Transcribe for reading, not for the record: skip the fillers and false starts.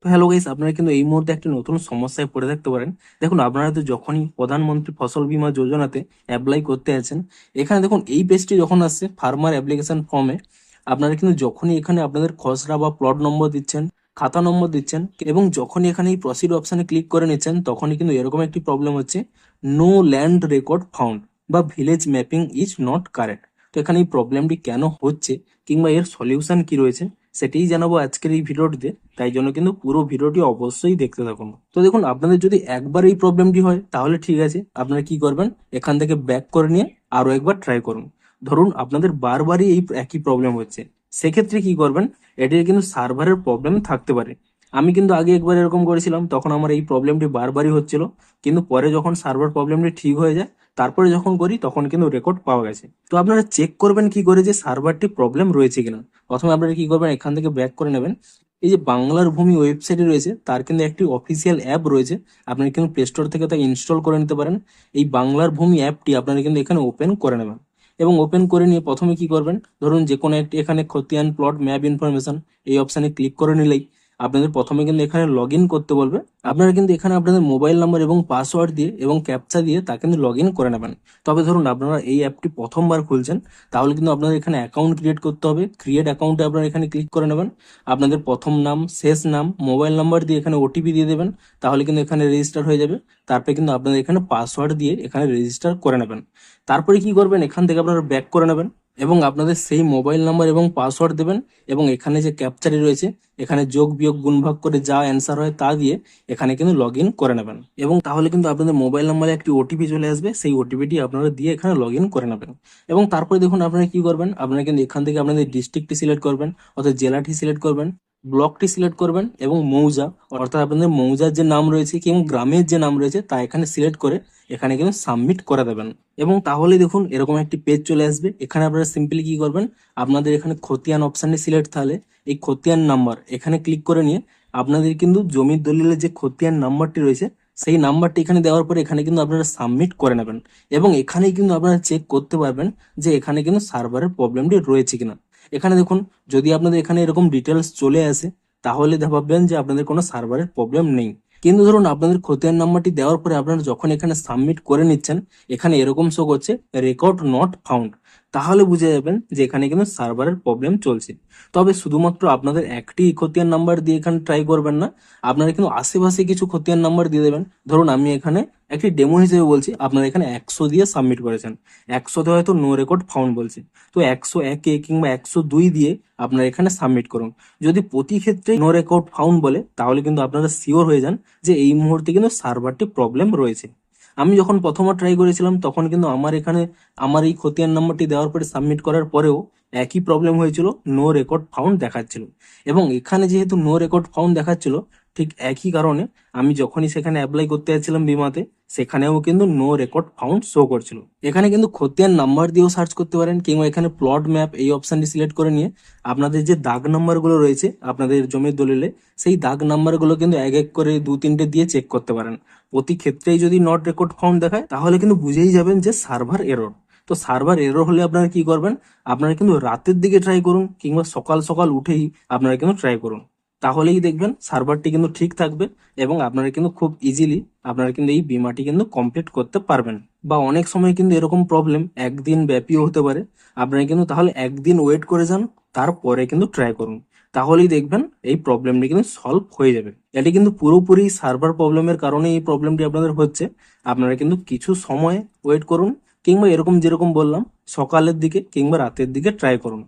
তো hello guys, আপনারা কিন্তু এই মুহূর্তে একটা নতুন সমস্যায় পড়ে থাকতে পারেন। দেখুন, আপনারা তো যখনই প্রধানমন্ত্রী ফসল বীমা যোজনাতে অ্যাপ্লাই করতে আছেন, এখানে দেখুন এই পেজটি যখন আসছে ফার্মার অ্যাপ্লিকেশন ফর্মে, আপনারা কিন্তু যখনই এখানে আপনাদের খসড়া বা প্লট নম্বর দিচ্ছেন, খাতা নম্বর দিচ্ছেন এবং যখনই এখানে এই প্রসিড অপশানে ক্লিক করে নিচ্ছেন, তখনই কিন্তু এরকম একটি প্রবলেম হচ্ছে, নো ল্যান্ড রেকর্ড ফাউন্ড বা village mapping is not correct. তো এখানে এই প্রবলেমটি কেন হচ্ছে কিংবা এর সলিউশন কি রয়েছে সেটাই জানাবো আজকের এই ভিডিওটিতে। তাই জন্য কিন্তু পুরো ভিডিওটি অবশ্যই দেখতে থাকুন। তো দেখুন, আপনাদের যদি একবার এই প্রবলেমটি হয় তাহলে ঠিক আছে, আপনারা কি করবেন, এখান থেকে ব্যাক করে নিয়ে আরো একবার ট্রাই করুন। ধরুন আপনাদের বারবারই এই একই প্রবলেম হচ্ছে, সেক্ষেত্রে কি করবেন, এটির কিন্তু সার্ভারের প্রবলেম থাকতে পারে। আমি কিন্তু আগে একবার এরকম করেছিলাম, তখন আমার এই প্রবলেমটি বারবারই হচ্ছিল, কিন্তু পরে যখন সার্ভার প্রবলেমটি ঠিক হয়ে যায় তারপরে যখন করি তখন কিন্তু রেকর্ড পাওয়া গেছে। তো আপনারা চেক করবেন কি করে যে সার্ভারটি প্রবলেম রয়েছে কিনা। প্রথমে আপনারা কি করবেন, এখান থেকে ব্যাক করে নেবেন। এই যে বাংলার ভূমি ওয়েবসাইটে রয়েছে, তার কিন্তু একটি অফিসিয়াল অ্যাপ রয়েছে, আপনারা কিন্তু প্লে স্টোর থেকে তা ইনস্টল করে নিতে পারেন। এই বাংলার ভূমি অ্যাপটি আপনারা কিন্তু এখানে ওপেন করে নেবেন এবং ওপেন করে নিয়ে প্রথমে কি করবেন, ধরুন যে কোনো একটি এখানে খতিয়ান প্লট ম্যাপ ইনফরমেশন এই অপশানে ক্লিক করে নিলেই আপনাদের প্রথমে কিন্তু এখানে লগ ইন করতে বলবে। আপনারা কিন্তু এখানে আপনাদের মোবাইল নাম্বার এবং পাসওয়ার্ড দিয়ে এবং ক্যাপচা দিয়ে তা কিন্তু লগ ইন করে নেবেন। তবে ধরুন আপনারা এই অ্যাপটি প্রথমবার খুলছেন, তাহলে কিন্তু আপনাদের এখানে অ্যাকাউন্ট ক্রিয়েট করতে হবে। ক্রিয়েট অ্যাকাউন্টে আপনারা এখানে ক্লিক করে নেবেন। আপনাদের প্রথম নাম, শেষ নাম, মোবাইল নাম্বার দিয়ে এখানে ওটিপি দিয়ে দেবেন, তাহলে কিন্তু এখানে রেজিস্টার হয়ে যাবে। তারপরে কিন্তু আপনাদের এখানে পাসওয়ার্ড দিয়ে এখানে রেজিস্টার করে নেবেন। তারপরে কি করবেন, এখান থেকে আপনারা ব্যাক করে নেবেন এবং আপনাদের সেই মোবাইল নাম্বার এবং পাসওয়ার্ড দেবেন এবং এখানে যে ক্যাপচারি রয়েছে, এখানে যোগ বিয়োগ গুণ ভাগ করে যা অ্যান্সার হয় তা দিয়ে এখানে কিন্তু লগ ইন করে নেবেন। এবং তাহলে কিন্তু আপনাদের মোবাইল নাম্বারে একটি ওটিপি চলে আসবে, সেই ওটিপিটি আপনারা দিয়ে এখানে লগ ইন করে নেবেন। এবং তারপরে দেখুন আপনারা কি করবেন, আপনারা কিন্তু এখান থেকে আপনাদের ডিস্ট্রিক্টটি সিলেক্ট করবেন, অর্থাৎ জেলাটি সিলেক্ট করবেন, ব্লকটি সিলেক্ট করবেন এবং মৌজা, অর্থাৎ আপনাদের মৌজার যে নাম রয়েছে কিংবা গ্রামের যে নাম রয়েছে তা এখানে সিলেক্ট করে এখানে কিন্তু সাবমিট করে দেবেন। এবং তাহলে দেখুন এরকম একটি পেজ চলে আসবে। এখানে আপনারা সিম্পলি কি করবেন, আপনাদের এখানে খতিয়ান অপশানে সিলেক্ট থাকলে এই খতিয়ান নাম্বার এখানে ক্লিক করে নিয়ে আপনাদের কিন্তু জমির দলিলের যে খতিয়ান নাম্বারটি রয়েছে সেই নাম্বারটি এখানে দেওয়ার পরে এখানে কিন্তু আপনারা সাবমিট করে নেবেন। এবং এখানেই কিন্তু আপনারা চেক করতে পারবেন যে এখানে কিন্তু সার্ভারের প্রবলেমটি রয়েছে কিনা। এখানে দেখুন, যদি আপনাদের এখানে এরকম ডিটেলস চলে আসে তাহলে ভাববেন যে আপনাদের কোনো সার্ভারের প্রবলেম নেই। কিন্তু ধরুন আপনাদের খতিয়ান নাম্বারটি দেওয়ার পরে আপনারা যখন এখানে সাবমিট করে নিচ্ছেন, এখানে এরকম শো করছে রেকর্ড নট ফাউন্ড, তাহলে বুঝে যাবেন যে এখানে কিন্তু সার্ভারের প্রবলেম চলছে। তবে শুধুমাত্র আপনাদের একটি খতিয়ান নাম্বার দিয়ে এখানে ট্রাই করবেন না, আপনারা কিন্তু আশেপাশে কিছু খতিয়ান নাম্বার দিয়ে দেবেন। ধরুন আমি এখানে একটি ডেমো হিসেবে বলছি, আপনারা এখানে 100 দিয়ে সাবমিট করেছেন, 100তে হয়তো নো রেকর্ড ফাউন্ড বলছে, তো 101 কিংবা 102 দিয়ে আপনারা এখানে সাবমিট করুন। যদি প্রতি ক্ষেত্রে নো রেকর্ড ফাউন্ড বলে তাহলে কিন্তু আপনারা শিওর হয়ে যান যে এই মুহূর্তে কিন্তু সার্ভারটি প্রবলেম রয়েছে। আমি যখন প্রথমবার ট্রাই করেছিলাম তখন কিন্তু আমার এখানে আমার এই খতিয়ান নাম্বারটি দেওয়ার পরে সাবমিট করার পরেও একই প্রবলেম হয়েছিল, নো রেকর্ড ফাউন্ড দেখাচ্ছিল। এবং এখানে যেহেতু নো রেকর্ড ফাউন্ড দেখাচ্ছিল, ঠিক একই কারণে আমি যখনই সেখানে অ্যাপ্লাই করতে যাচ্ছিলাম বিমাতে, সেখানেও কিন্তু নো রেকর্ড ফাউন্ড শো করছিল। এখানে কিন্তু খতিয়ান নাম্বার দিয়েও সার্চ করতে পারেন কিংবা এখানে প্লট ম্যাপ এই অপশনটি সিলেক্ট করে নিয়ে আপনাদের যে দাগ নাম্বারগুলো রয়েছে আপনাদের জমির দলিলে, সেই দাগ নাম্বারগুলো কিন্তু এক এক করে 2-3টে দিয়ে চেক করতে পারেন। প্রতি ক্ষেত্রেই যদি নট রেকর্ড ফাউন্ড দেখায় তাহলে কিন্তু বুঝেই যাবেন যে সার্ভার এরর। তো সার্ভার এরর হলে আপনারা কি করবেন, আপনারা কিন্তু রাতের দিকে ট্রাই করুন কিংবা সকাল সকাল উঠেই আপনারা কিন্তু ট্রাই করুন, তাহলেই দেখবেন সার্ভারটি কিন্তু ঠিক থাকবে এবং আপনারা কিন্তু খুব ইজিলি আপনারা কিন্তু এই বীমাটি কিন্তু কমপ্লিট করতে পারবেন। বা অনেক সময় কিন্তু এরকম প্রবলেম একদিন ব্যাপীও হতে পারে, আপনারা কিন্তু তাহলে একদিন ওয়েট করে যান, তারপরে কিন্তু ট্রাই করুন, তাহলেই দেখবেন এই প্রবলেমটি কিন্তু সলভ হয়ে যাবে। এটি কিন্তু পুরোপুরি সার্ভার প্রবলেমের কারণে এই প্রবলেমটি আপনাদের হচ্ছে। আপনারা কিন্তু কিছু সময় ওয়েট করুন কিংবা এরকম যেরকম বললাম সকালের দিকে কিংবা রাতের দিকে ট্রাই করুন।